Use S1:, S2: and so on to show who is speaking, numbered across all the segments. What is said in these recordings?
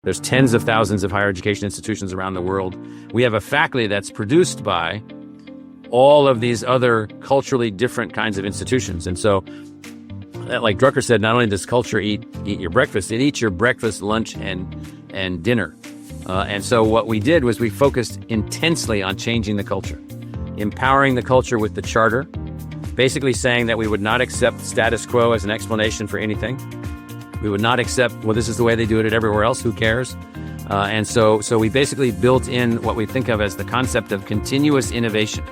S1: There's tens of thousands of higher education institutions around the world. We have a faculty that's produced by all of these other culturally different kinds of institutions. And so, like Drucker said, not only does culture eat your breakfast, it eats your breakfast, lunch, and dinner. And so what we did was we focused intensely on changing the culture, empowering the culture with the charter, basically saying that we would not accept status quo as an explanation for anything. We would not accept, well, this is the way they do it everywhere else, who cares? And so we basically built in what we think of as the concept of continuous innovation.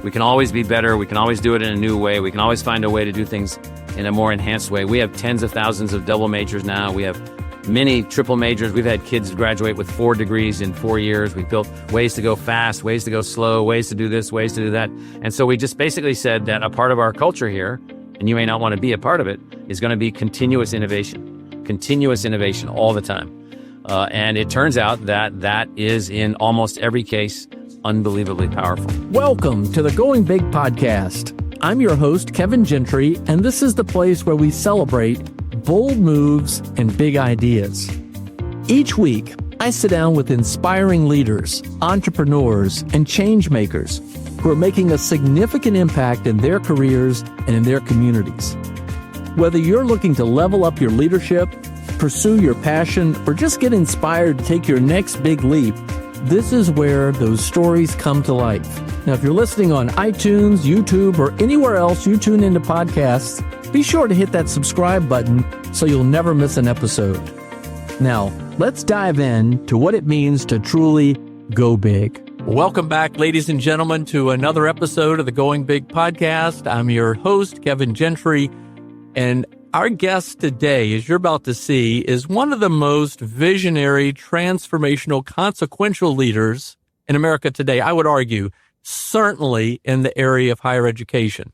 S1: We can always be better. We can always do it in a new way. We can always find a way to do things in a more enhanced way. We have tens of thousands of double majors now. We have many triple majors. We've had kids graduate with 4 degrees in 4 years. We've built ways to go fast, ways to go slow, ways to do this, ways to do that. And so we just basically said that a part of our culture here, and you may not want to be a part of it, is going to be continuous innovation all the time. And it turns out that is, in almost every case, unbelievably powerful.
S2: Welcome to the Going Big podcast. I'm your host, Kevin Gentry, and this is the place where we celebrate bold moves and big ideas. Each week, I sit down with inspiring leaders, entrepreneurs, and change makers who are making a significant impact in their careers and in their communities. Whether you're looking to level up your leadership, pursue your passion, or just get inspired to take your next big leap, this is where those stories come to life. Now, if you're listening on iTunes, YouTube, or anywhere else you tune into podcasts, be sure to hit that subscribe button so you'll never miss an episode. Now, let's dive in to what it means to truly go big. Welcome back, ladies and gentlemen, to another episode of the Going Big podcast. I'm your host, Kevin Gentry, and our guest today, as you're about to see, is one of the most visionary, transformational, consequential leaders in America today. I would argue, certainly in the area of higher education.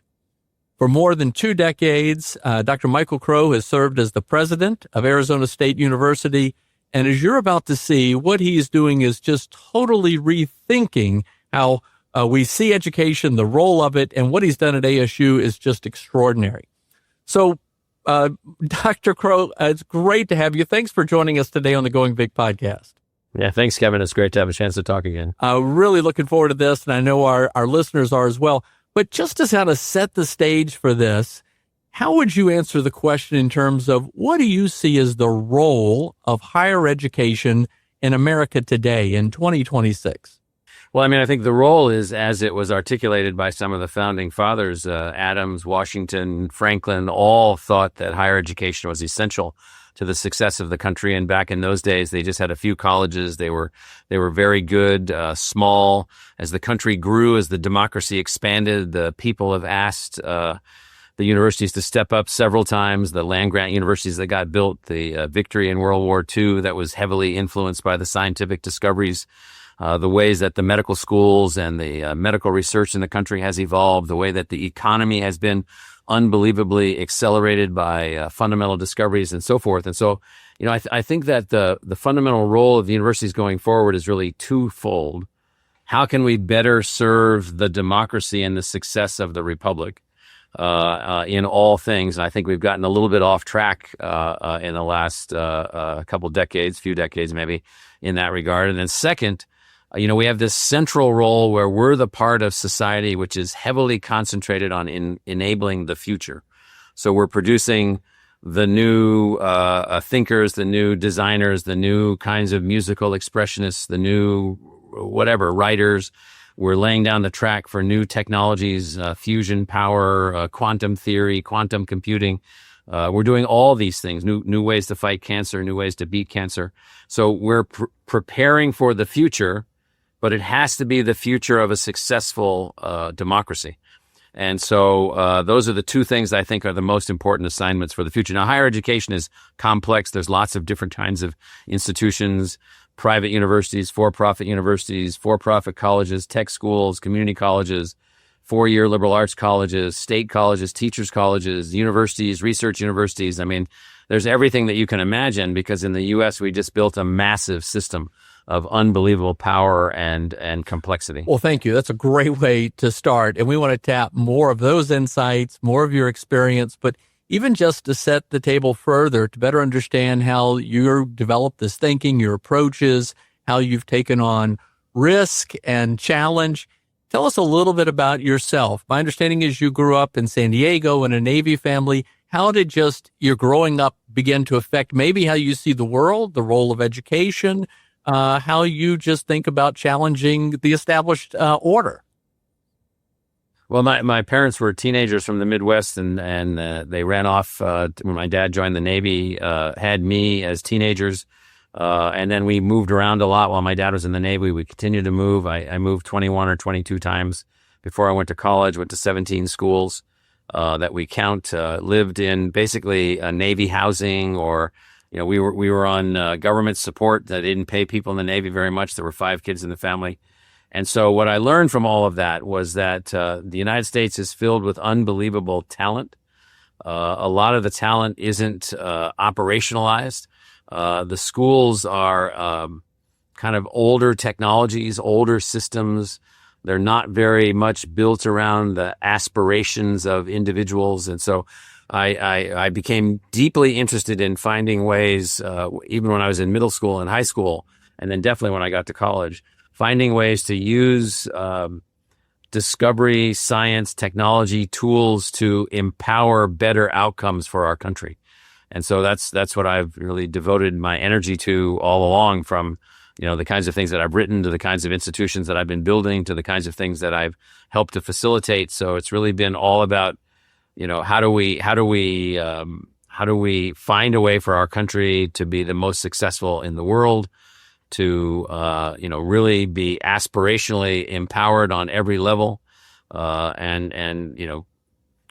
S2: For more than 2 decades, Dr. Michael Crow has served as the president of Arizona State University. And as you're about to see, what he's doing is just totally rethinking how we see education, the role of it, and what he's done at ASU is just extraordinary. So, Dr. Crow, it's great to have you. Thanks for joining us today on the Going Big podcast.
S1: Yeah, thanks, Kevin. It's great to have a chance to talk again.
S2: Really looking forward to this, and I know our listeners are as well. But just to kind of set the stage for this, how would you answer the question in terms of what do you see as the role of higher education in America today in 2026?
S1: Well, I mean, I think the role is, as it was articulated by some of the founding fathers, Adams, Washington, Franklin, all thought that higher education was essential to the success of the country. And back in those days, they just had a few colleges. They were very good, small. As the country grew, as the democracy expanded, the people have asked the universities to step up several times. The land-grant universities that got built, the victory in World War II that was heavily influenced by the scientific discoveries, the ways that the medical schools and the medical research in the country has evolved, the way that the economy has been unbelievably accelerated by fundamental discoveries and so forth. And so, you know, I think that the fundamental role of the universities going forward is really twofold. How can we better serve the democracy and the success of the republic in all things? And I think we've gotten a little bit off track in the last few decades maybe in that regard. And then second, you know, we have this central role where we're the part of society which is heavily concentrated on enabling the future. So we're producing the new thinkers, the new designers, the new kinds of musical expressionists, the new writers. We're laying down the track for new technologies, fusion power, quantum theory, quantum computing. We're doing all these things, new ways to fight cancer, new ways to beat cancer. So we're preparing for the future, but it has to be the future of a successful democracy. And so those are the two things I think are the most important assignments for the future. Now, higher education is complex. There's lots of different kinds of institutions, private universities, for-profit colleges, tech schools, community colleges, 4-year liberal arts colleges, state colleges, teachers colleges, universities, research universities. I mean, there's everything that you can imagine because in the U.S. we just built a massive system of unbelievable power and complexity.
S2: Well, thank you. That's a great way to start. And we want to tap more of those insights, more of your experience. But even just to set the table further, to better understand how you developed this thinking, your approaches, how you've taken on risk and challenge. Tell us a little bit about yourself. My understanding is you grew up in San Diego in a Navy family. How did just your growing up begin to affect maybe how you see the world, the role of education, how you just think about challenging the established order?
S1: Well, my parents were teenagers from the Midwest, and they ran off when my dad joined the Navy, had me as teenagers, and then we moved around a lot while my dad was in the Navy. We continued to move. I moved 21 or 22 times before I went to college, went to 17 schools that we count, lived in basically Navy housing, or we were on government support that didn't pay people in the Navy very much. There were 5 kids in the family. And so what I learned from all of that was that the United States is filled with unbelievable talent. A lot of the talent isn't operationalized. The schools are kind of older technologies, older systems. They're not very much built around the aspirations of individuals. And so I became deeply interested in finding ways, even when I was in middle school and high school, and then definitely when I got to college, finding ways to use discovery, science, technology, tools to empower better outcomes for our country. And so that's what I've really devoted my energy to all along, from the kinds of things that I've written to the kinds of institutions that I've been building to the kinds of things that I've helped to facilitate. So it's really been all about how do we find a way for our country to be the most successful in the world, to really be aspirationally empowered on every level, and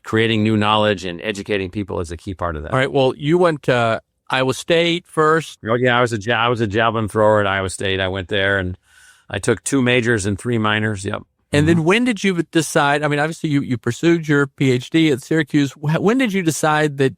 S1: creating new knowledge and educating people is a key part of that.
S2: All right. Well, you went to Iowa State first.
S1: Oh yeah, I was a javelin thrower at Iowa State. I went there and I took 2 majors and 3 minors. Yep.
S2: And then when did you decide? I mean, obviously you pursued your PhD at Syracuse. When did you decide that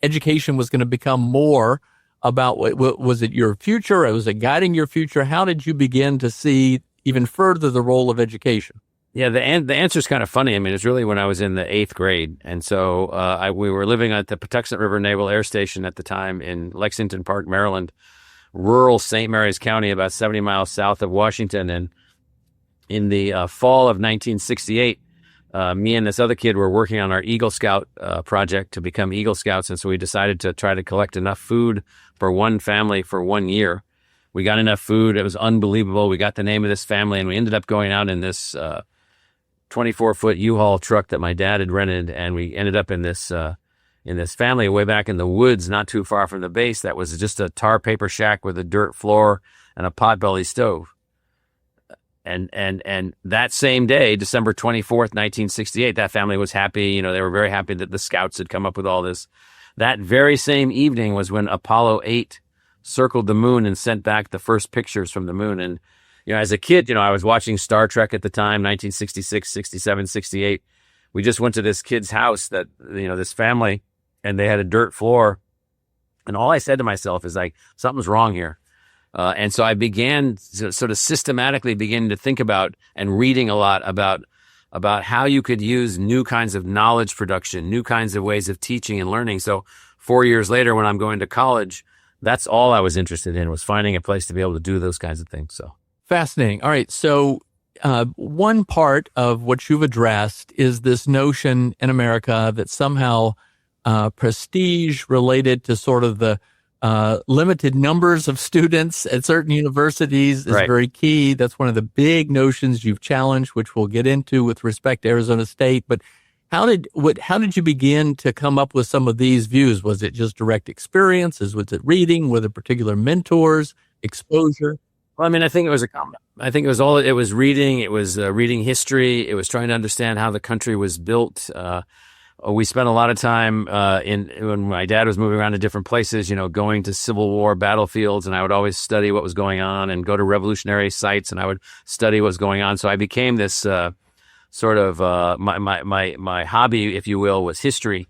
S2: education was going to become more about was it your future? Was it guiding your future? How did you begin to see even further the role of education?
S1: Yeah, the answer is kind of funny. I mean, it's really when I was in the 8th grade. And so we were living at the Patuxent River Naval Air Station at the time in Lexington Park, Maryland, rural St. Mary's County, about 70 miles south of Washington. And in the fall of 1968, me and this other kid were working on our Eagle Scout project to become Eagle Scouts. And so we decided to try to collect enough food for one family for 1 year. We got enough food. It was unbelievable. We got the name of this family, and we ended up going out in this 24-foot U-Haul truck that my dad had rented, and we ended up in this family way back in the woods, not too far from the base. That was just a tar paper shack with a dirt floor and a potbelly stove. And that same day, December 24th, 1968, that family was happy. They were very happy that the Scouts had come up with all this. That very same evening was when Apollo 8 circled the moon and sent back the first pictures from the moon. And as a kid, I was watching Star Trek at the time, 1966, 67, 68. We just went to this kid's house that, this family, and they had a dirt floor. And all I said to myself is like, something's wrong here. And so I began to sort of systematically begin to think about and reading a lot about how you could use new kinds of knowledge production, new kinds of ways of teaching and learning. So 4 years later, when I'm going to college, that's all I was interested in, was finding a place to be able to do those kinds of things. So.
S2: Fascinating. All right. So one part of what you've addressed is this notion in America that somehow prestige related to sort of the limited numbers of students at certain universities is very key. That's one of the big notions you've challenged, which we'll get into with respect to Arizona State. But how did you begin to come up with some of these views? Was it just direct experiences? Was it reading? Were there particular mentors, exposure?
S1: Well, I mean, I think it was it was reading. It was reading history. It was trying to understand how the country was built. We spent a lot of time when my dad was moving around to different places, going to Civil War battlefields, and I would always study what was going on and go to revolutionary sites, and I would study what was going on. So I became this sort of my hobby, if you will, was history,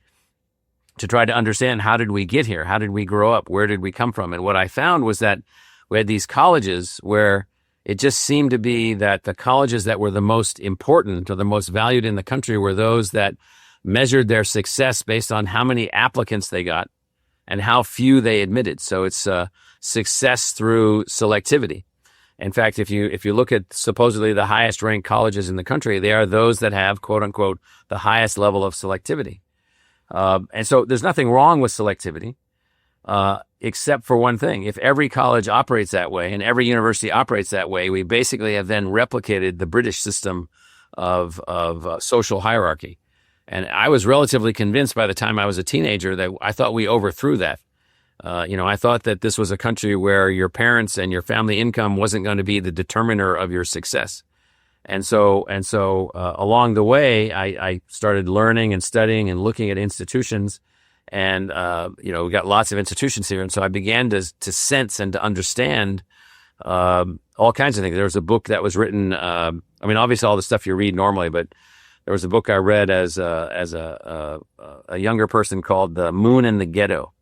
S1: to try to understand how did we get here? How did we grow up? Where did we come from? And what I found was that we had these colleges where it just seemed to be that the colleges that were the most important or the most valued in the country were those that measured their success based on how many applicants they got and how few they admitted. So it's success through selectivity. In fact, if you look at supposedly the highest ranked colleges in the country, they are those that have, quote unquote, the highest level of selectivity. And so there's nothing wrong with selectivity, except for one thing. If every college operates that way and every university operates that way, we basically have then replicated the British system of social hierarchy. And I was relatively convinced by the time I was a teenager that I thought we overthrew that. I thought that this was a country where your parents and your family income wasn't going to be the determiner of your success. And so along the way, I started learning and studying and looking at institutions, and we got lots of institutions here. And so I began to sense and to understand all kinds of things. There was a book that was written. Obviously all the stuff you read normally, but there was a book I read as a younger person called "The Moon and the Ghetto,"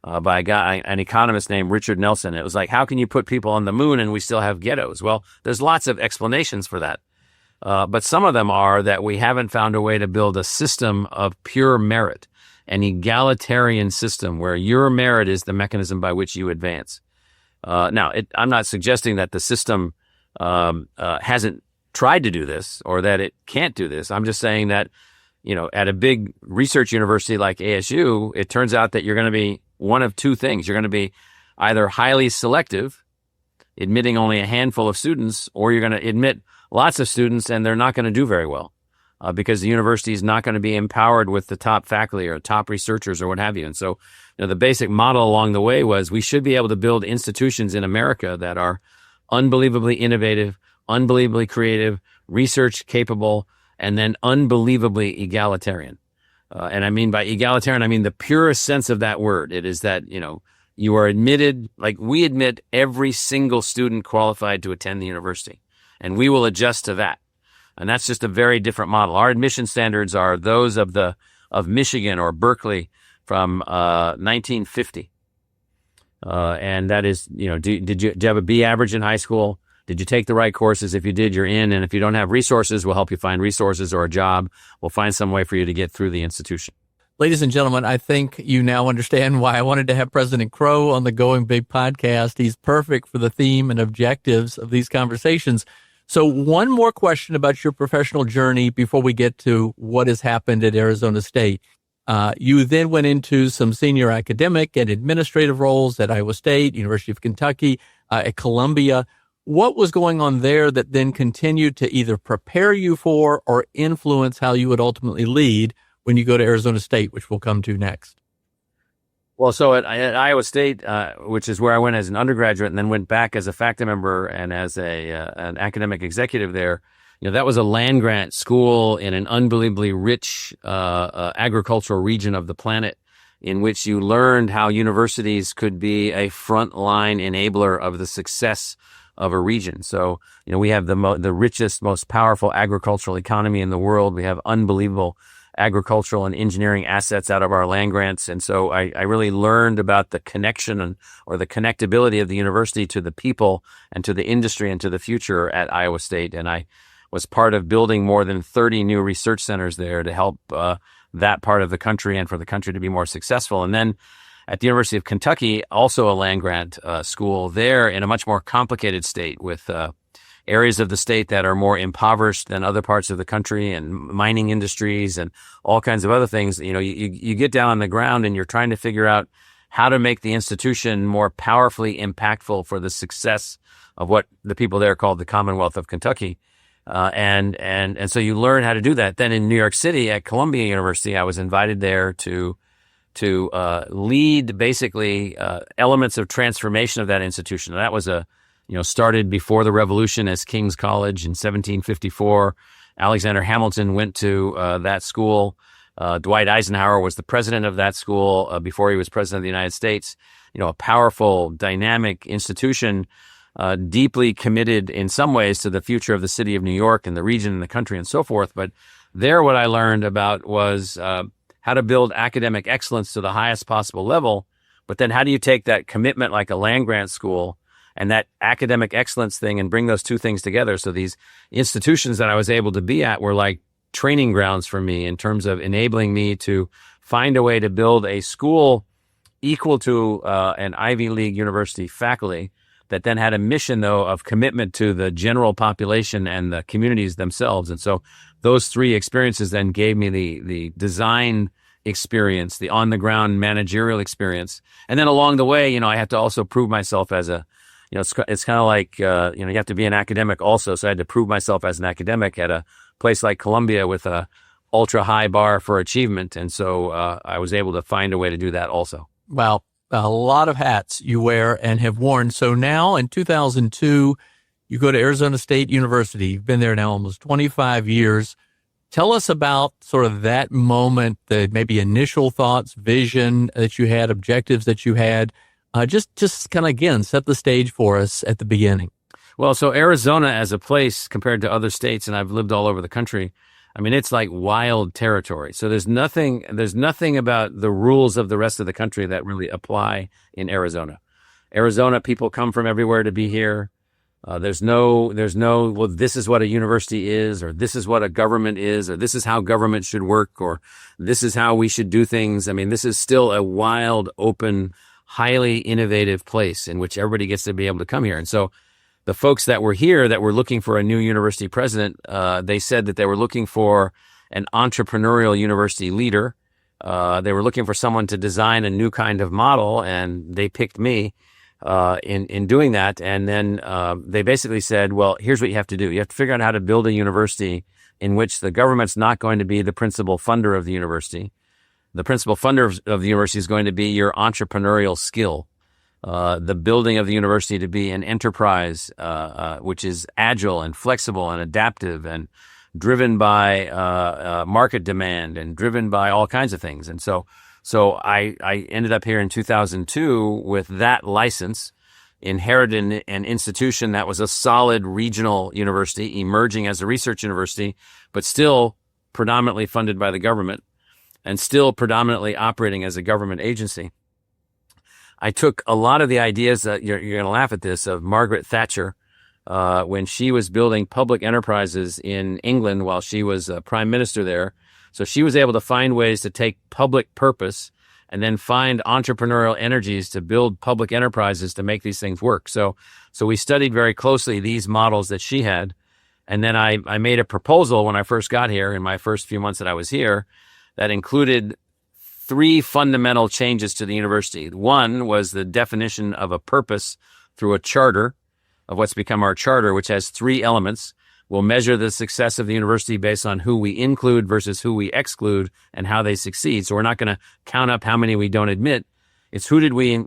S1: by an economist named Richard Nelson. It was like, how can you put people on the moon and we still have ghettos? Well, there's lots of explanations for that. But some of them are that we haven't found a way to build a system of pure merit, an egalitarian system where your merit is the mechanism by which you advance. Now, I'm not suggesting that the system hasn't tried to do this or that it can't do this. I'm just saying that, at a big research university like ASU, it turns out that you're going to be one of two things. You're going to be either highly selective, admitting only a handful of students, or you're going to admit lots of students and they're not going to do very well because the university is not going to be empowered with the top faculty or top researchers or what have you. And so, the basic model along the way was we should be able to build institutions in America that are unbelievably innovative, unbelievably creative, research capable, and then unbelievably egalitarian. And I mean by egalitarian, I mean the purest sense of that word. It is that, you are admitted, like we admit every single student qualified to attend the university, and we will adjust to that. And that's just a very different model. Our admission standards are those of Michigan or Berkeley from 1950. And that is, did you have a B average in high school? Did you take the right courses? If you did, you're in. And if you don't have resources, we'll help you find resources or a job. We'll find some way for you to get through the institution.
S2: Ladies and gentlemen, I think you now understand why I wanted to have President Crow on the Going Big podcast. He's perfect for the theme and objectives of these conversations. So one more question about your professional journey before we get to what has happened at Arizona State. You then went into some senior academic and administrative roles at Iowa State, University of Kentucky, at Columbia. What was going on there that then continued to either prepare you for or influence how you would ultimately lead when you go to Arizona State, which we'll come to next?
S1: Well, so at Iowa State, which is where I went as an undergraduate and then went back as a faculty member and as an academic executive there, that was a land grant school in an unbelievably rich agricultural region of the planet, in which you learned how universities could be a frontline enabler of the success of a region. So, we have the richest, most powerful agricultural economy in the world. We have unbelievable agricultural and engineering assets out of our land grants. And so I really learned about the connection or the connectability of the university to the people and to the industry and to the future at Iowa State. And I was part of building more than 30 new research centers there to help that part of the country and for the country to be more successful. And then at the University of Kentucky, also a land grant school there in a much more complicated state with areas of the state that are more impoverished than other parts of the country and mining industries and all kinds of other things. You get down on the ground and you're trying to figure out how to make the institution more powerfully impactful for the success of what the people there called the Commonwealth of Kentucky. And so you learn how to do that. Then in New York City at Columbia University, I was invited there to lead basically elements of transformation of that institution. And that was started before the Revolution as King's College in 1754. Alexander Hamilton went to that school. Dwight Eisenhower was the president of that school before he was president of the United States. A powerful, dynamic institution, deeply committed in some ways to the future of the city of New York and the region and the country and so forth. But there, what I learned about was how to build academic excellence to the highest possible level. But then how do you take that commitment like a land grant school and that academic excellence thing and bring those two things together? So these institutions that I was able to be at were like training grounds for me in terms of enabling me to find a way to build a school equal to an Ivy League university faculty that then had a mission, though, of commitment to the general population and the communities themselves. And so those three experiences then gave me the design experience, the on-the-ground managerial experience. And then along the way, I had to also prove myself as it's kind of like, you have to be an academic also. So I had to prove myself as an academic at a place like Columbia with a ultra high bar for achievement. And so I was able to find a way to do that also.
S2: Wow. A lot of hats you wear and have worn. So now in 2002, you go to Arizona State University. You've been there now almost 25 years. Tell us about sort of that moment, the maybe initial thoughts, vision that you had, objectives that you had. Just kind of, again, set the stage for us at the beginning.
S1: Well, so Arizona as a place compared to other states, and I've lived all over the country, I mean, it's like wild territory. So there's nothing about the rules of the rest of the country that really apply in Arizona. Arizona, people come from everywhere to be here. There's no, well, this is what a university is, or this is what a government is, or this is how government should work, or this is how we should do things. I mean, this is still a wild, open, highly innovative place in which everybody gets to be able to come here. And so the folks that were here that were looking for a new university president, they said that they were looking for an entrepreneurial university leader. They were looking for someone to design a new kind of model, and they picked me in doing that. And then they basically said, well, here's what you have to do. You have to figure out how to build a university in which the government's not going to be the principal funder of the university. The principal funder of the university is going to be your entrepreneurial skill. The building of the university to be an enterprise, which is agile and flexible and adaptive and driven by market demand and driven by all kinds of things. And so I ended up here in 2002 with that license, inherited an institution that was a solid regional university, emerging as a research university, but still predominantly funded by the government and still predominantly operating as a government agency. I took a lot of the ideas that you're going to laugh at this of Margaret Thatcher when she was building public enterprises in England while she was prime minister there. So she was able to find ways to take public purpose and then find entrepreneurial energies to build public enterprises to make these things work. So we studied very closely these models that she had. And then I made a proposal when I first got here in my first few months that I was here that included three fundamental changes to the university. One was the definition of a purpose through a charter of what's become our charter, which has three elements. We'll measure the success of the university based on who we include versus who we exclude and how they succeed. So we're not going to count up how many we don't admit. It's who did we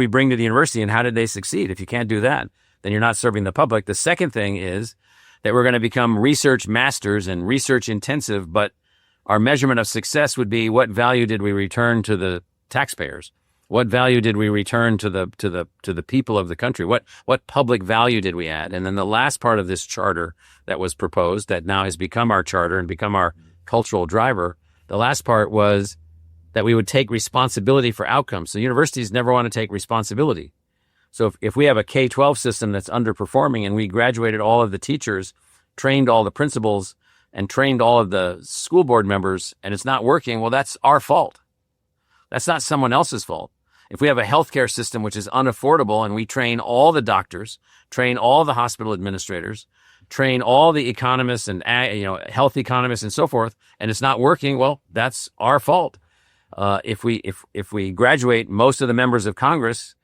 S1: bring to the university and how did they succeed? If you can't do that, then you're not serving the public. The second thing is that we're going to become research masters and research intensive, but our measurement of success would be what value did we return to the taxpayers? What value did we return to the people of the country? What public value did we add? And then the last part of this charter that was proposed, that now has become our charter and become our cultural driver, the last part was that we would take responsibility for outcomes. So universities never want to take responsibility. So if we have a K-12 system that's underperforming and we graduated all of the teachers, trained all the principals, and trained all of the school board members, and it's not working, well, that's our fault. That's not someone else's fault. If we have a healthcare system which is unaffordable and we train all the doctors, train all the hospital administrators, train all the economists and health economists and so forth, and it's not working, well, that's our fault. If we graduate most of the members of Congress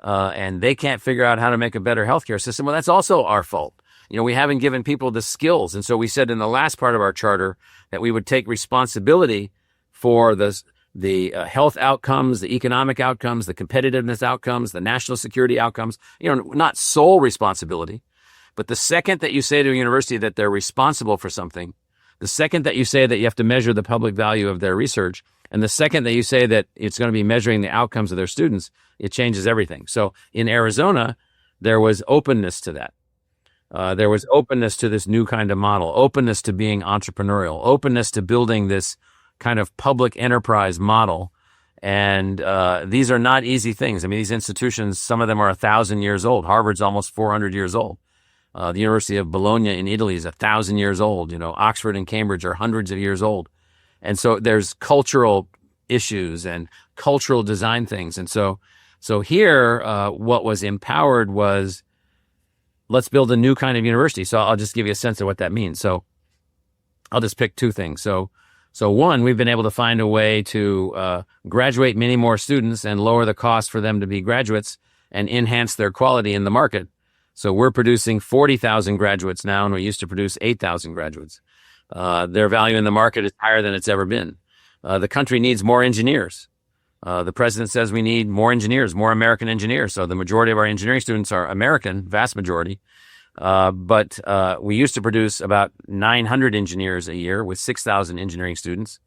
S1: and they can't figure out how to make a better healthcare system, well, that's also our fault. We haven't given people the skills. And so we said in the last part of our charter that we would take responsibility for the health outcomes, the economic outcomes, the competitiveness outcomes, the national security outcomes, not sole responsibility. But the second that you say to a university that they're responsible for something, the second that you say that you have to measure the public value of their research, and the second that you say that it's going to be measuring the outcomes of their students, it changes everything. So in Arizona, there was openness to that. There was openness to this new kind of model, openness to being entrepreneurial, openness to building this kind of public enterprise model. And these are not easy things. I mean, these institutions, some of them are 1,000 years old. Harvard's almost 400 years old. The University of Bologna in Italy is 1,000 years old. Oxford and Cambridge are hundreds of years old. And so there's cultural issues and cultural design things. And so here, what was empowered was, let's build a new kind of university. So I'll just give you a sense of what that means. So I'll just pick two things. So one, we've been able to find a way to graduate many more students and lower the cost for them to be graduates and enhance their quality in the market. So we're producing 40,000 graduates now, and we used to produce 8,000 graduates. Their value in the market is higher than it's ever been. The country needs more engineers. The president says we need more engineers, more American engineers. So the majority of our engineering students are American, vast majority. But we used to produce about 900 engineers a year with 6,000 engineering students.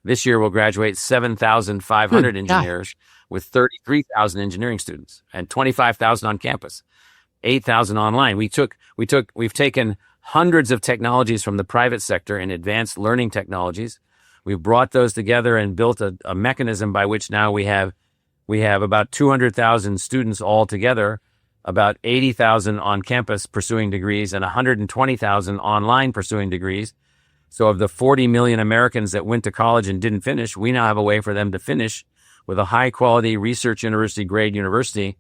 S1: This year we'll graduate 7,500 engineers with 33,000 engineering students and 25,000 on campus, 8,000 online. We've taken hundreds of technologies from the private sector and advanced learning technologies. We've brought those together and built a mechanism by which now we have about 200,000 students all together, about 80,000 on campus pursuing degrees and 120,000 online pursuing degrees. So of the 40 million Americans that went to college and didn't finish, we now have a way for them to finish with a high quality research university grade university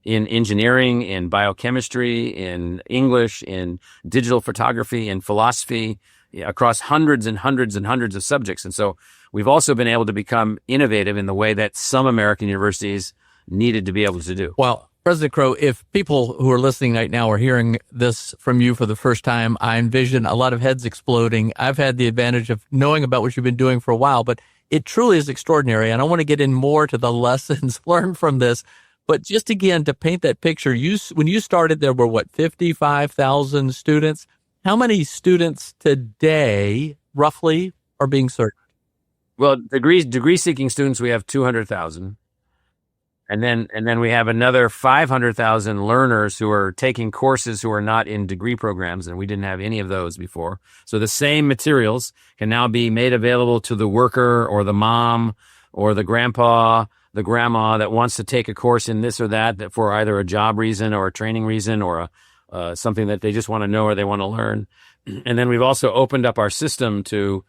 S1: in engineering, in biochemistry, in English, in digital photography, in philosophy, across hundreds and hundreds and hundreds of subjects. And so we've also been able to become innovative in the way that some American universities needed to be able to do.
S2: Well, President Crow, if people who are listening right now are hearing this from you for the first time, I envision a lot of heads exploding. I've had the advantage of knowing about what you've been doing for a while, but it truly is extraordinary. And I want to get in more to the lessons learned from this. But just again, to paint that picture, when you started, there were 55,000 students. How many students today, roughly, are being served?
S1: Well, degree-seeking students, we have 200,000. And then we have another 500,000 learners who are taking courses who are not in degree programs, and we didn't have any of those before. So the same materials can now be made available to the worker or the mom or the grandpa, the grandma that wants to take a course in this or that for either a job reason or a training reason or something that they just want to know or they want to learn. And then we've also opened up our system to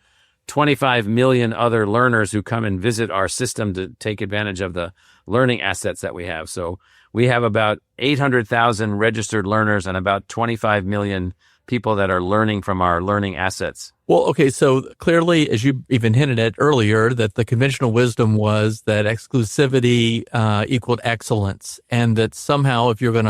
S1: 25 million other learners who come and visit our system to take advantage of the learning assets that we have. So we have about 800,000 registered learners and about 25 million people that are learning from our learning assets.
S2: Well, okay, so clearly, as you even hinted at earlier, that the conventional wisdom was that exclusivity equaled excellence, and that somehow if you're going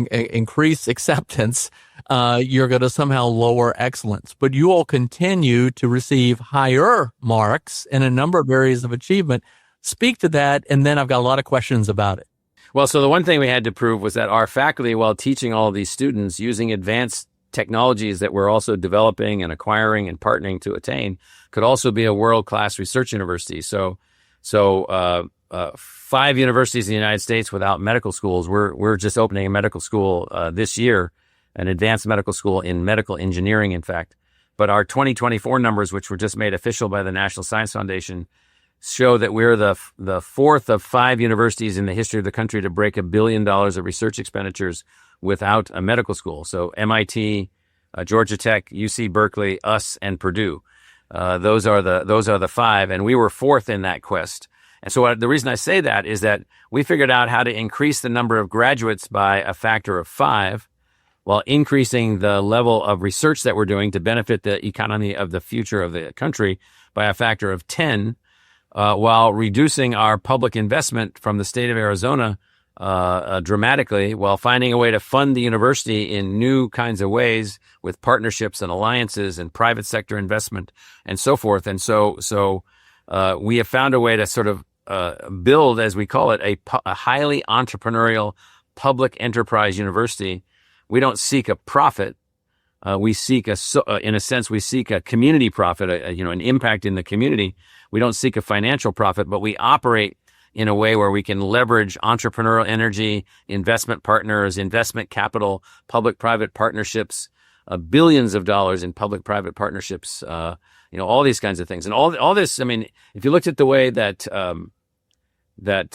S2: to increase acceptance, you're going to somehow lower excellence. But you all continue to receive higher marks in a number of areas of achievement. Speak to that, and then I've got a lot of questions about it.
S1: Well, so the one thing we had to prove was that our faculty, while teaching all of these students using advanced technologies that we're also developing and acquiring and partnering to attain, could also be a world-class research university. So 5 universities in the United States without medical schools. We're just opening a medical school this year, an advanced medical school in medical engineering, in fact. But our 2024 numbers, which were just made official by the National Science Foundation, show that we're the fourth of 5 universities in the history of the country to break $1 billion of research expenditures without a medical school. So MIT, Georgia Tech, UC Berkeley, us, and Purdue. Those are the 5, and we were fourth in that quest. And so the reason I say that is that we figured out how to increase the number of graduates by a factor of 5 while increasing the level of research that we're doing to benefit the economy of the future of the country by a factor of 10, while reducing our public investment from the state of Arizona dramatically, while finding a way to fund the university in new kinds of ways with partnerships and alliances and private sector investment and so forth. And so we have found a way to sort of build, as we call it, a highly entrepreneurial public enterprise university. We don't seek a profit. We seek in a sense, we seek a community profit, an impact in the community. We don't seek a financial profit, but we operate in a way where we can leverage entrepreneurial energy, investment partners, investment capital, public-private partnerships, billions of dollars in public-private partnerships, all these kinds of things. And all this, I mean, if you looked at the way that that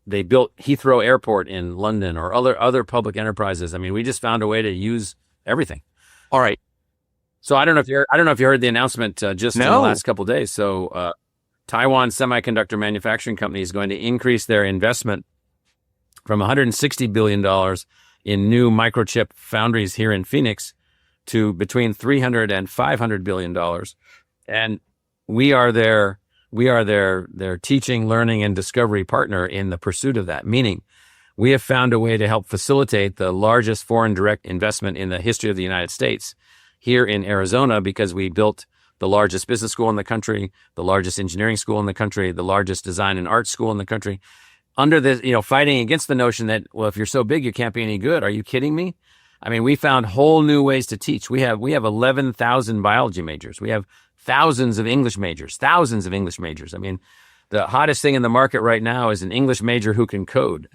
S1: they built Heathrow Airport in London or other public enterprises. I mean, we just found a way to use everything.
S2: All right.
S1: So I don't know if you heard the announcement just in the last couple of days. So Taiwan Semiconductor Manufacturing Company is going to increase their investment from $160 billion in new microchip foundries here in Phoenix to between $300 and $500 billion. And we are their teaching, learning, and discovery partner in the pursuit of that, meaning we have found a way to help facilitate the largest foreign direct investment in the history of the United States here in Arizona, because we built the largest business school in the country, the largest engineering school in the country, the largest design and art school in the country, under this, fighting against the notion that, well, if you're so big, you can't be any good. Are you kidding me? I mean, we found whole new ways to teach. We have 11,000 biology majors. We have thousands of English majors. I mean, the hottest thing in the market right now is an English major who can code.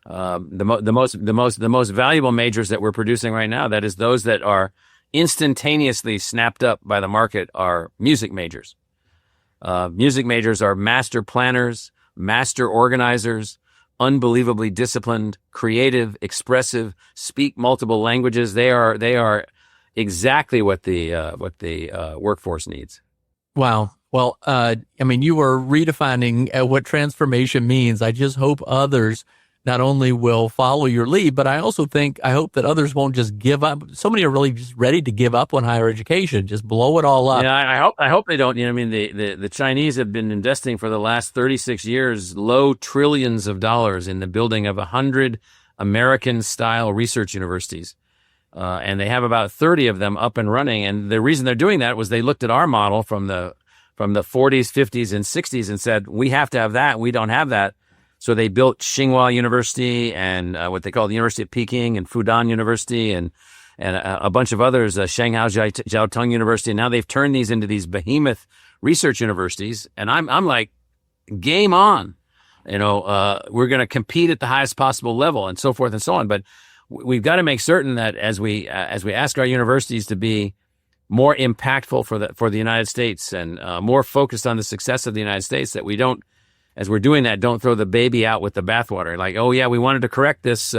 S1: The most valuable majors that we're producing right now, that is those that are instantaneously snapped up by the market, are music majors. Music majors are master planners, master organizers, unbelievably disciplined, creative, expressive, speak multiple languages. They are exactly what the workforce needs.
S2: Wow. Well, I mean, you are redefining what transformation means. I just hope others not only will follow your lead, but I hope that others won't just give up. So many are really just ready to give up on higher education, just blow it all up.
S1: Yeah, I hope they don't. The Chinese have been investing for the last 36 years low trillions of dollars in the building of 100 American-style research universities. And they have about 30 of them up and running. And the reason they're doing that was they looked at our model from the 40s, 50s, and 60s and said, we have to have that. We don't have that. So they built Tsinghua University and what they call the University of Peking and Fudan University and a bunch of others, Shanghai Jiaotong University. And now they've turned these into these behemoth research universities. And I'm like, game on. We're going to compete at the highest possible level and so forth and so on. But we've got to make certain that as we ask our universities to be more impactful for the United States and more focused on the success of the United States, that we don't, as we're doing that, don't throw the baby out with the bathwater. Like, oh yeah, we wanted to correct this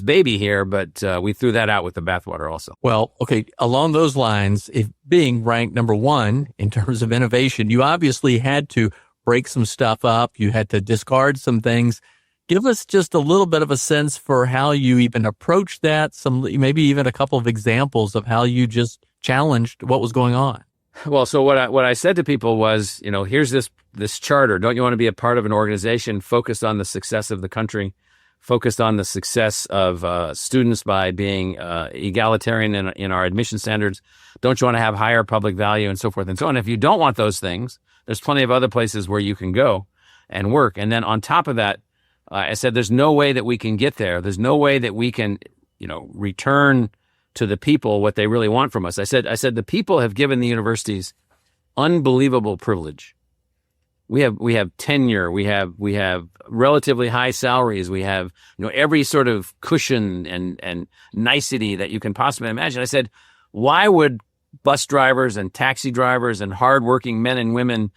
S1: baby here, but we threw that out with the bathwater also.
S2: Well, okay, along those lines, if being ranked number one in terms of innovation, you obviously had to break some stuff up. You had to discard some things. Give us just a little bit of a sense for how you even approached that, maybe even a couple of examples of how you just challenged what was going on.
S1: Well, so what I said to people was, here's this charter. Don't you want to be a part of an organization focused on the success of the country, focused on the success of students by being egalitarian in our admission standards? Don't you want to have higher public value and so forth and so on? If you don't want those things, there's plenty of other places where you can go and work. And then on top of that, I said, there's no way that we can get there. There's no way that we can, return to the people what they really want from us. I said, the people have given the universities unbelievable privilege. We have tenure. We have relatively high salaries. We have, every sort of cushion and nicety that you can possibly imagine. I said, why would bus drivers and taxi drivers and hardworking men and women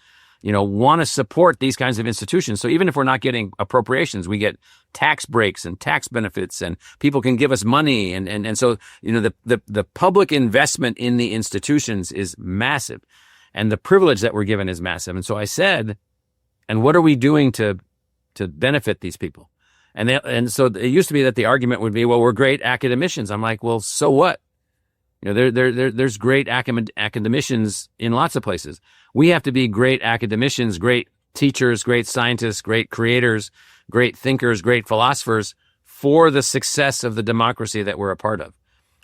S1: want to support these kinds of institutions? So even if we're not getting appropriations, we get tax breaks and tax benefits, and people can give us money. And so, the public investment in the institutions is massive, and the privilege that we're given is massive. And so I said, and what are we doing to benefit these people? And so it used to be that the argument would be, well, we're great academicians. I'm like, well, so what? There's great academicians in lots of places. We have to be great academicians, great teachers, great scientists, great creators, great thinkers, great philosophers for the success of the democracy that we're a part of.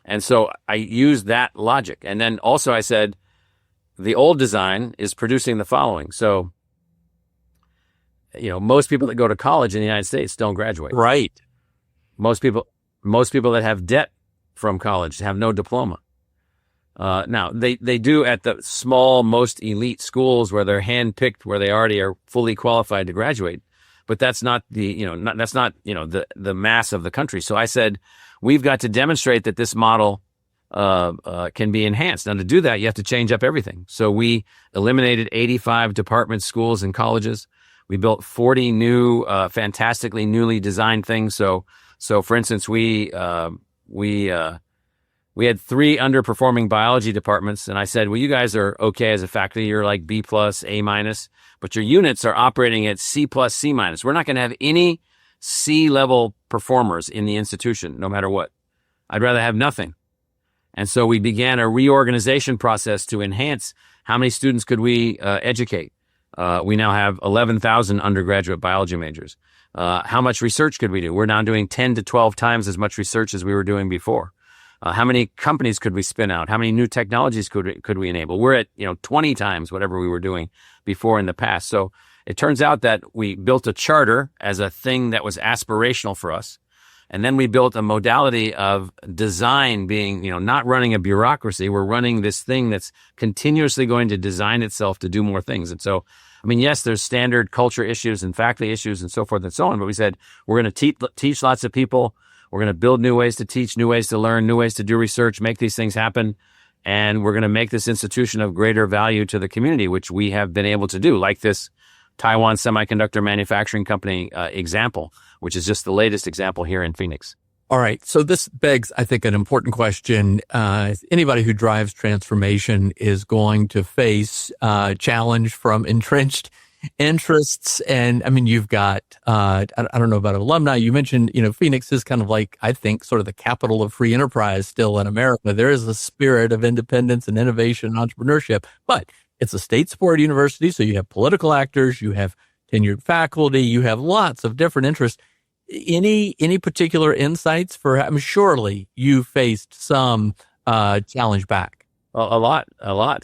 S1: And so I used that logic. And then also I said, the old design is producing the following. So, most people that go to college in the United States don't graduate.
S2: Right.
S1: Most people that have debt from college have no diploma. Now, they do at the small, most elite schools where they're handpicked, where they already are fully qualified to graduate. But that's not the mass of the country. So I said, we've got to demonstrate that this model can be enhanced. Now, to do that, you have to change up everything. So we eliminated 85 department schools and colleges. We built 40 new, fantastically newly designed things. So for instance, we had 3 underperforming biology departments, and I said, well, you guys are okay as a faculty. You're like B plus, A minus, but your units are operating at C plus, C minus. We're not going to have any C level performers in the institution, no matter what. I'd rather have nothing. And so we began a reorganization process to enhance how many students could we educate. We now have 11,000 undergraduate biology majors. How much research could we do? We're now doing 10 to 12 times as much research as we were doing before. How many companies could we spin out? How many new technologies could we enable? We're at 20 times whatever we were doing before in the past. So it turns out that we built a charter as a thing that was aspirational for us. And then we built a modality of design being, not running a bureaucracy. We're running this thing that's continuously going to design itself to do more things. And so, yes, there's standard culture issues and faculty issues and so forth and so on. But we said, we're going to teach lots of people. We're going to build new ways to teach, new ways to learn, new ways to do research, make these things happen. And we're going to make this institution of greater value to the community, which we have been able to do, like this Taiwan Semiconductor Manufacturing Company example, which is just the latest example here in Phoenix.
S2: All right. So this begs, I think, an important question. Anybody who drives transformation is going to face challenge from entrenched interests. And you've got, I don't know about alumni. You mentioned, Phoenix is kind of like, I think, sort of the capital of free enterprise still in America. There is a spirit of independence and innovation and entrepreneurship, but it's a state-supported university. So you have political actors, you have tenured faculty, you have lots of different interests. Any particular insights for, surely you faced some challenge back?
S1: A lot,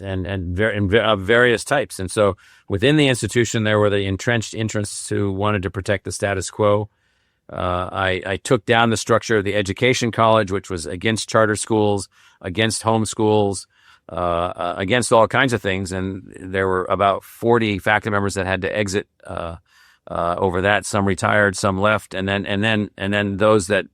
S1: and of various types. And so within the institution, there were the entrenched interests who wanted to protect the status quo. I took down the structure of the education college, which was against charter schools, against home schools, against all kinds of things. And there were about 40 faculty members that had to exit over that. Some retired, some left, and then those that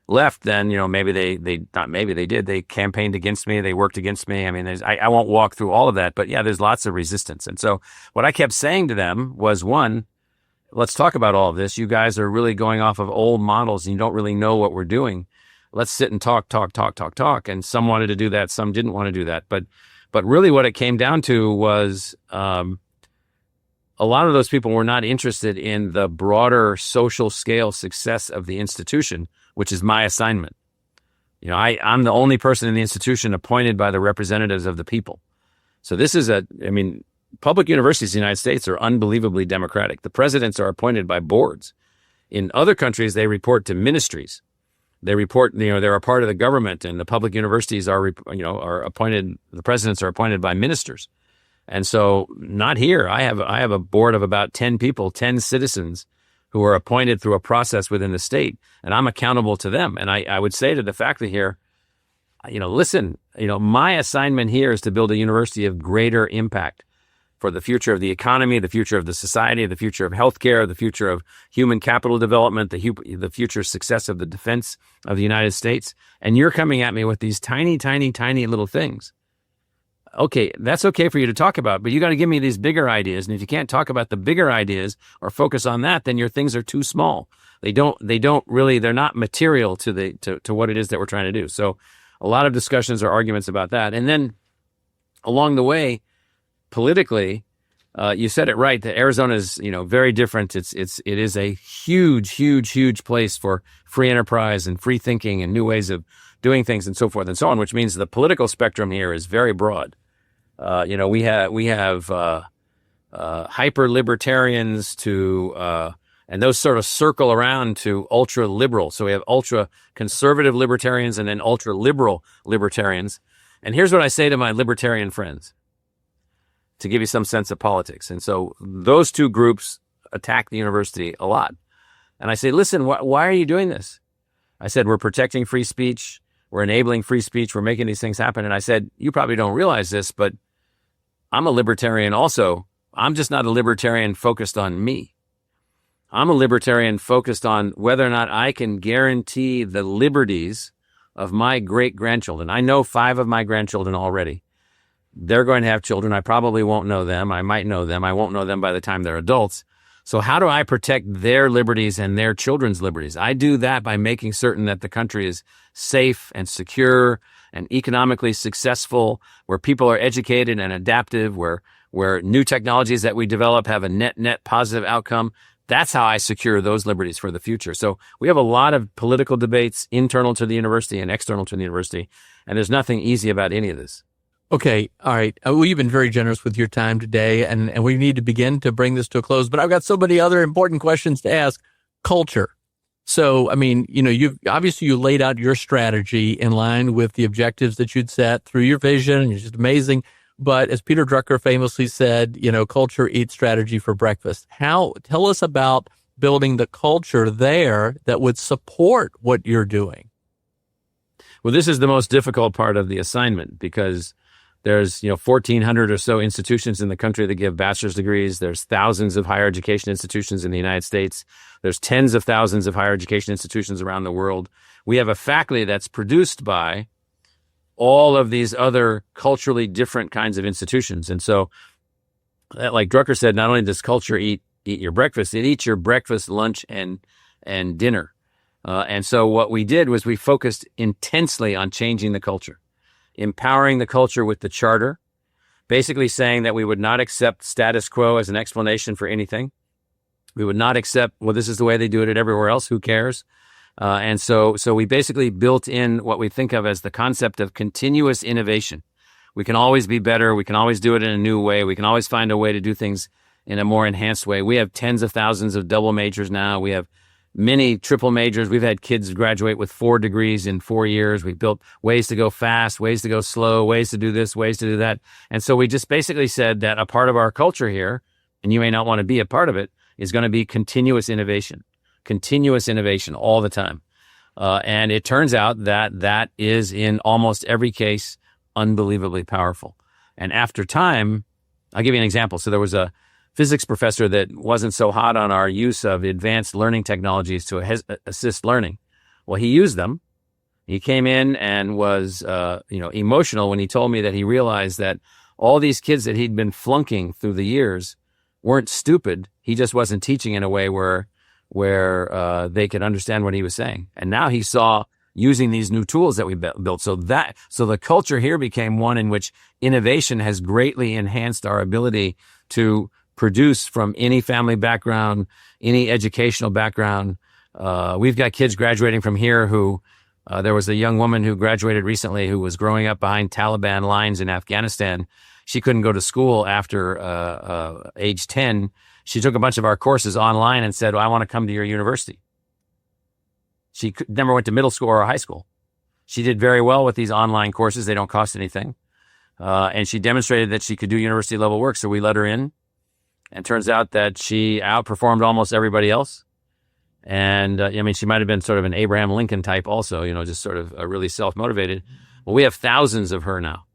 S1: left. Then they campaigned against me. They worked against me. I won't walk through all of that, but yeah, there's lots of resistance. And so what I kept saying to them was, one, let's talk about all of this. You guys are really going off of old models and you don't really know what we're doing. Let's sit and talk. And some wanted to do that, some didn't want to do that. But really what it came down to was a lot of those people were not interested in the broader social scale success of the institution, which is my assignment. I'm the only person in the institution appointed by the representatives of the people. So this is public universities in the United States are unbelievably democratic. The presidents are appointed by boards. In other countries, they report to ministries. They report, they're a part of the government, and the public universities are appointed, the presidents are appointed by ministers. And so not here. I have a board of about 10 people, 10 citizens who are appointed through a process within the state, and I'm accountable to them. And I would say to the faculty here, listen, my assignment here is to build a university of greater impact for the future of the economy, the future of the society, the future of healthcare, the future of human capital development, the future success of the defense of the United States. And you're coming at me with these tiny, tiny, tiny little things. Okay, that's okay for you to talk about, but you got to give me these bigger ideas. And if you can't talk about the bigger ideas or focus on that, then your things are too small. They're not material to what it is that we're trying to do. So a lot of discussions or arguments about that. And then along the way, politically, you said it right, that Arizona is, very different. It is a huge, huge, huge place for free enterprise and free thinking and new ways of doing things and so forth and so on, which means the political spectrum here is very broad. We have hyper libertarians to and those sort of circle around to ultra liberal. So we have ultra conservative libertarians and then ultra liberal libertarians. And here's what I say to my libertarian friends, to give you some sense of politics. And so those two groups attack the university a lot. And I say, listen, why are you doing this? I said, we're protecting free speech. We're enabling free speech. We're making these things happen. And I said, you probably don't realize this, but I'm a libertarian also. I'm just not a libertarian focused on me. I'm a libertarian focused on whether or not I can guarantee the liberties of my great-grandchildren. I know 5 of my grandchildren already. They're going to have children. I probably won't know them. I might know them. I won't know them by the time they're adults. So how do I protect their liberties and their children's liberties? I do that by making certain that the country is safe and secure and economically successful, where people are educated and adaptive, where new technologies that we develop have a net positive outcome. That's how I secure those liberties for the future. So we have a lot of political debates internal to the university and external to the university, and there's nothing easy about any of this.
S2: Okay. All right. Well, you've been very generous with your time today, and we need to begin to bring this to a close, but I've got so many other important questions to ask. Culture. So, I mean, you laid out your strategy in line with the objectives that you'd set through your vision, and it's just amazing. But as Peter Drucker famously said, culture eats strategy for breakfast. Tell us about building the culture there that would support what you're doing.
S1: Well, this is the most difficult part of the assignment, because there's 1,400 or so institutions in the country that give bachelor's degrees. There's thousands of higher education institutions in the United States. There's tens of thousands of higher education institutions around the world. We have a faculty that's produced by all of these other culturally different kinds of institutions. And so, like Drucker said, not only does culture eat your breakfast, it eats your breakfast, lunch, and dinner. And so what we did was we focused intensely on changing the culture, empowering the culture with the charter, basically saying that we would not accept status quo as an explanation for anything. We would not accept, well, this is the way they do it everywhere else, who cares? And so we basically built in what we think of as the concept of continuous innovation. We can always be better. We can always do it in a new way. We can always find a way to do things in a more enhanced way. We have tens of thousands of double majors now. We have many triple majors. We've had kids graduate with 4 degrees in 4 years. We've built ways to go fast, ways to go slow, ways to do this, ways to do that. And so we just basically said that a part of our culture here, and you may not want to be a part of it, is going to be continuous innovation all the time. And it turns out that is, in almost every case, unbelievably powerful. And after time, I'll give you an example. So there was a physics professor that wasn't so hot on our use of advanced learning technologies to assist learning. Well, he used them. He came in and was emotional when he told me that he realized that all these kids that he'd been flunking through the years weren't stupid. He just wasn't teaching in a way where they could understand what he was saying. And now he saw using these new tools that we built. So the culture here became one in which innovation has greatly enhanced our ability to produce from any family background, any educational background. We've got kids graduating from here who, there was a young woman who graduated recently who was growing up behind Taliban lines in Afghanistan. She couldn't go to school after age 10. She took a bunch of our courses online and said, well, I want to come to your university. She never went to middle school or high school. She did very well with these online courses. They don't cost anything. And she demonstrated that she could do university level work. So we let her in. And turns out that she outperformed almost everybody else. And she might have been sort of an Abraham Lincoln type also, just sort of really self-motivated. Well, we have thousands of her now.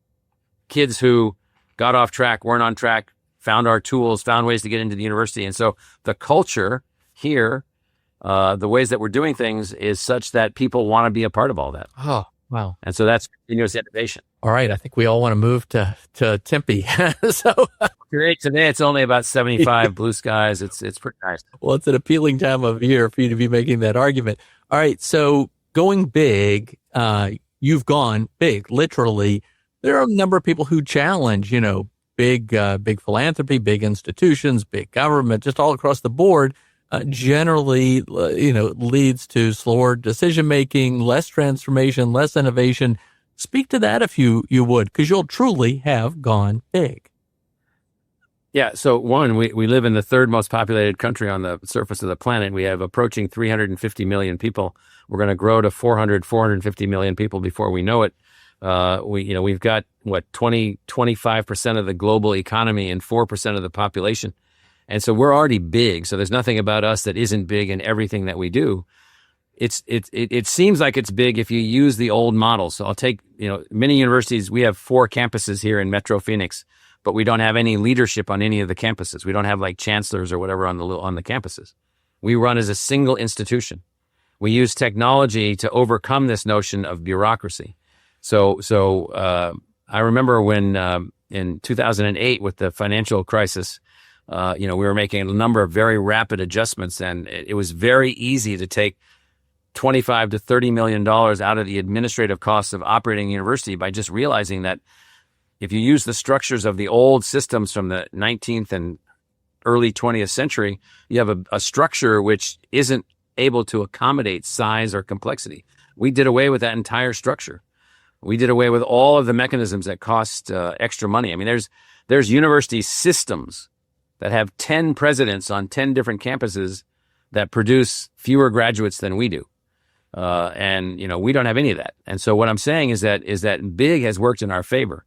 S1: Kids who got off track, weren't on track, found our tools, found ways to get into the university. And so the culture here, the ways that we're doing things is such that people want to be a part of all that.
S2: Oh, wow.
S1: And so that's continuous innovation.
S2: All right. I think we all want to move to Tempe. So
S1: great. Today it's only about 75 blue skies. It's pretty nice.
S2: Well, it's an appealing time of year for you to be making that argument. All right. So going big, you've gone big, literally. There are a number of people who challenge, big philanthropy, big institutions, big government, just all across the board, generally, leads to slower decision-making, less transformation, less innovation. Speak to that if you would, because you'll truly have gone big.
S1: Yeah. So one, we live in the third most populated country on the surface of the planet. We have approaching 350 million people. We're going to grow to 450 million people before we know it. We've got 25% of the global economy and 4% of the population. And so we're already big. So there's nothing about us that isn't big in everything that we do. It seems like it's big if you use the old model. So I'll take, many universities, we have 4 campuses here in Metro Phoenix, but we don't have any leadership on any of the campuses. We don't have like chancellors or whatever on the campuses. We run as a single institution. We use technology to overcome this notion of bureaucracy. So I remember when, in 2008 with the financial crisis, we were making a number of very rapid adjustments, and it was very easy to take $25 to $30 million out of the administrative costs of operating a university by just realizing that if you use the structures of the old systems from the 19th and early 20th century, you have a structure which isn't able to accommodate size or complexity. We did away with that entire structure. We did away with all of the mechanisms that cost extra money. I mean, there's university systems that have 10 presidents on 10 different campuses that produce fewer graduates than we do. And we don't have any of that. And so what I'm saying is that big has worked in our favor.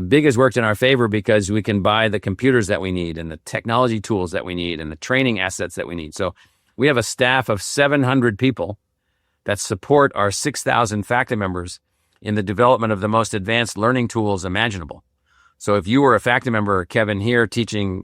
S1: Big has worked in our favor because we can buy the computers that we need and the technology tools that we need and the training assets that we need. So we have a staff of 700 people that support our 6,000 faculty members in the development of the most advanced learning tools imaginable. So if you were a faculty member, Kevin, here teaching,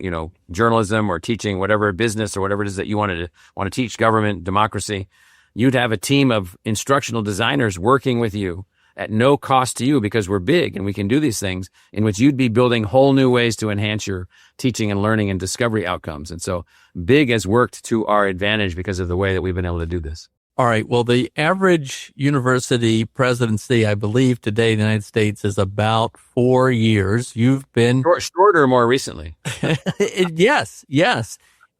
S1: journalism or teaching whatever business or whatever it is that you want to teach, government, democracy, you'd have a team of instructional designers working with you at no cost to you because we're big and we can do these things, in which you'd be building whole new ways to enhance your teaching and learning and discovery outcomes. And so big has worked to our advantage because of the way that we've been able to do this.
S2: All right. Well, the average university presidency, I believe, today in the United States is about 4 years. You've been
S1: shorter more recently.
S2: Yes.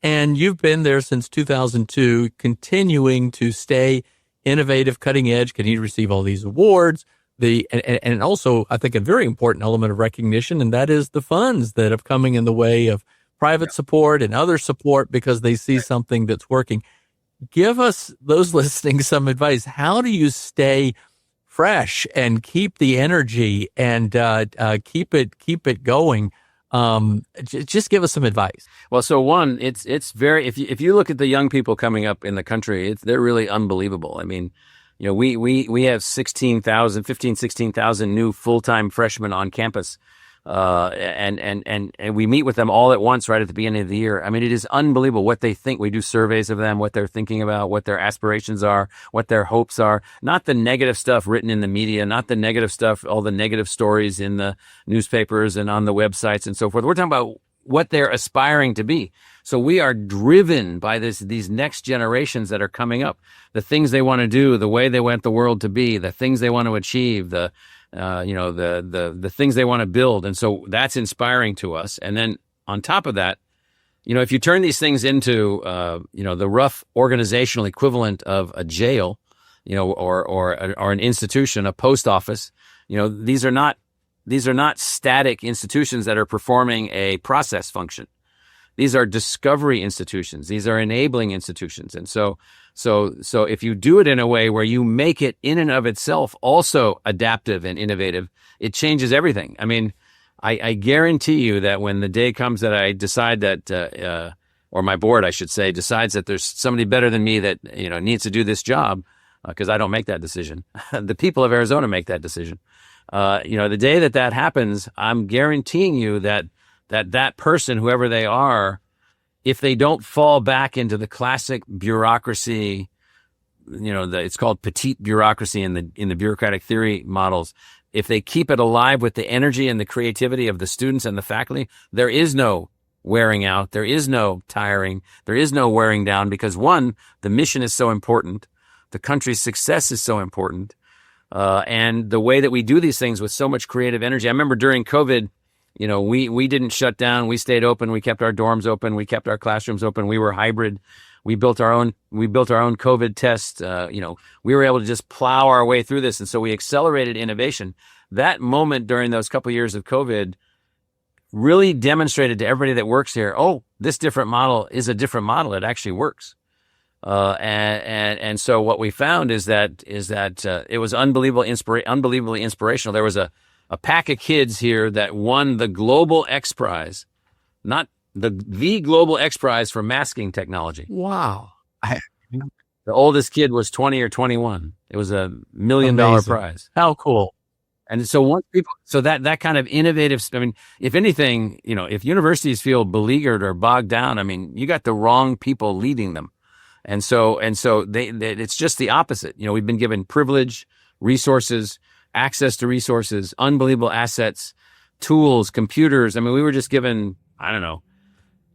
S2: And you've been there since 2002, continuing to stay innovative, cutting edge, continue to receive all these awards. And also, I think, a very important element of recognition, and that is the funds that have coming in the way of private support and other support because they see something that's working. Give us, those listening, some advice. How do you stay fresh and keep the energy and keep it going? Just give us some advice.
S1: Well, so one, it's very, if you look at the young people coming up in the country, they're really unbelievable. I mean, we have 16,000 new full-time freshmen on campus. And we meet with them all at once right at the beginning of the year. I mean, it is unbelievable what they think. We do surveys of them, what they're thinking about, what their aspirations are, what their hopes are. Not the negative stuff written in the media, not the negative stuff, all the negative stories in the newspapers and on the websites and so forth. We're talking about what they're aspiring to be. So we are driven by these next generations that are coming up, the things they want to do, the way they want the world to be, the things they want to achieve, the things they want to build. And so that's inspiring to us. And then on top of that, if you turn these things into, the rough organizational equivalent of a jail, or an institution, a post office, these are not static institutions that are performing a process function. These are discovery institutions. These are enabling institutions. And so if you do it in a way where you make it in and of itself also adaptive and innovative, it changes everything. I mean, I guarantee you that when the day comes that I decide that, or my board, I should say, decides that there's somebody better than me that, needs to do this job, because I don't make that decision. The people of Arizona make that decision. The day that happens, I'm guaranteeing you that person, whoever they are, if they don't fall back into the classic bureaucracy, it's called petite bureaucracy in the bureaucratic theory models. If they keep it alive with the energy and the creativity of the students and the faculty, there is no wearing out. There is no tiring. There is no wearing down because, one, the mission is so important. The country's success is so important. And the way that we do these things with so much creative energy. I remember during COVID, we didn't shut down. We stayed open. We kept our dorms open. We kept our classrooms open. We were hybrid. We built our own COVID test. We were able to just plow our way through this. And so we accelerated innovation. That moment during those couple of years of COVID really demonstrated to everybody that works here, this different model is a different model. It actually works. And so what we found is that it was unbelievably inspirational. There was a pack of kids here that won the Global X Prize, not the Global X Prize for masking technology.
S2: Wow.
S1: The oldest kid was 20 or 21. It was $1 million prize.
S2: How cool.
S1: And so that kind of innovative, I mean, if anything, if universities feel beleaguered or bogged down, you got the wrong people leading them. And so it's just the opposite. We've been given privilege, resources, access to resources, unbelievable assets tools, computers. I mean, we were just given, I don't know,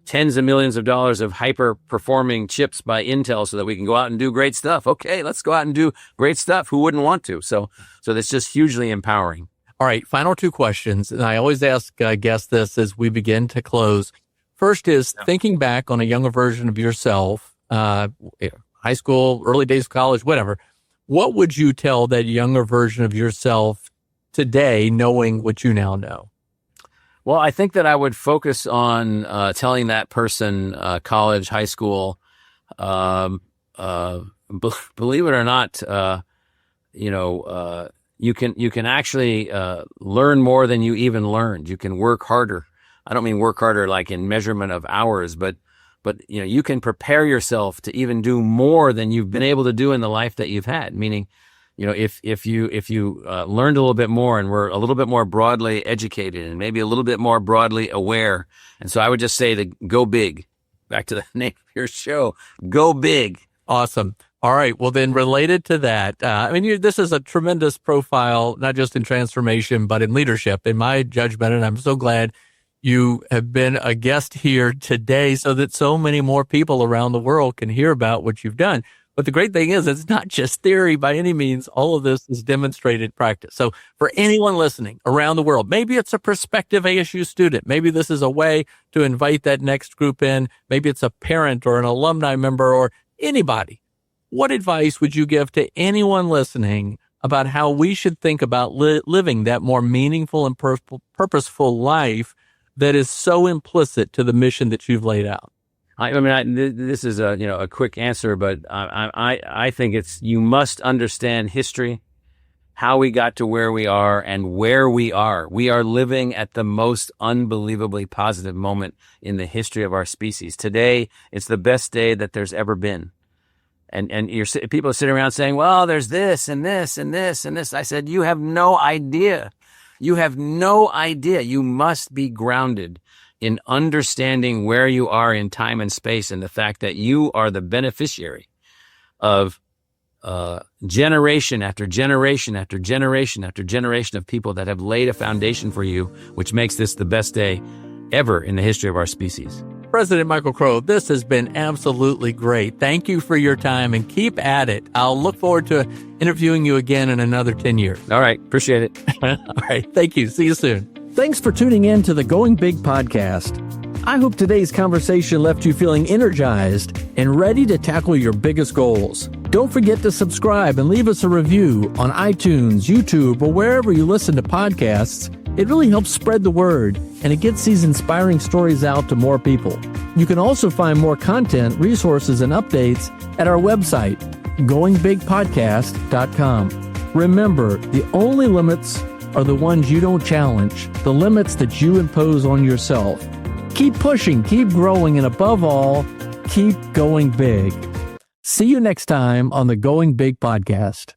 S1: tens of millions of dollars of hyper-performing chips by Intel so that we can go out and do great stuff. Okay, let's go out and do great stuff. Who wouldn't want to? So that's just hugely empowering.
S2: All right, final two questions. And I always ask guests this as we begin to close. First is thinking back on a younger version of yourself, high school, early days of college, whatever. What would you tell that younger version of yourself today, knowing what you now know?
S1: Well, I think that I would focus on telling that person, college, high school, believe it or not, you can actually learn more than you even learned. You can work harder. I don't mean work harder like in measurement of hours, but you can prepare yourself to even do more than you've been able to do in the life that you've had. Meaning, if you learned a little bit more and were a little bit more broadly educated and maybe a little bit more broadly aware. And so I would just say to go big. Back to the name of your show, go big.
S2: Awesome. All right. Well, then related to that, this is a tremendous profile, not just in transformation, but in leadership, in my judgment. And I'm so glad you have been a guest here today so that so many more people around the world can hear about what you've done. But the great thing is it's not just theory by any means. All of this is demonstrated practice. So for anyone listening around the world, maybe it's a prospective ASU student. Maybe this is a way to invite that next group in. Maybe it's a parent or an alumni member or anybody. What advice would you give to anyone listening about how we should think about living that more meaningful and purposeful life that is so implicit to the mission that you've laid out?
S1: This is a quick answer, but I think you must understand history, how we got to where we are and where we are. We are living at the most unbelievably positive moment in the history of our species. Today, it's the best day that there's ever been. And people are sitting around saying, well, there's this and this and this and this. I said, you have no idea. You have no idea. You must be grounded in understanding where you are in time and space and the fact that you are the beneficiary of generation after generation after generation after generation of people that have laid a foundation for you, which makes this the best day ever in the history of our species.
S2: President Michael Crow, this has been absolutely great. Thank you for your time and keep at it. I'll look forward to interviewing you again in another 10 years.
S1: All right. Appreciate it.
S2: All right. Thank you. See you soon. Thanks for tuning in to the Going Big podcast. I hope today's conversation left you feeling energized and ready to tackle your biggest goals. Don't forget to subscribe and leave us a review on iTunes, YouTube, or wherever you listen to podcasts. It really helps spread the word, and it gets these inspiring stories out to more people. You can also find more content, resources, and updates at our website, goingbigpodcast.com. Remember, the only limits are the ones you don't challenge, the limits that you impose on yourself. Keep pushing, keep growing, and above all, keep going big. See you next time on the Going Big podcast.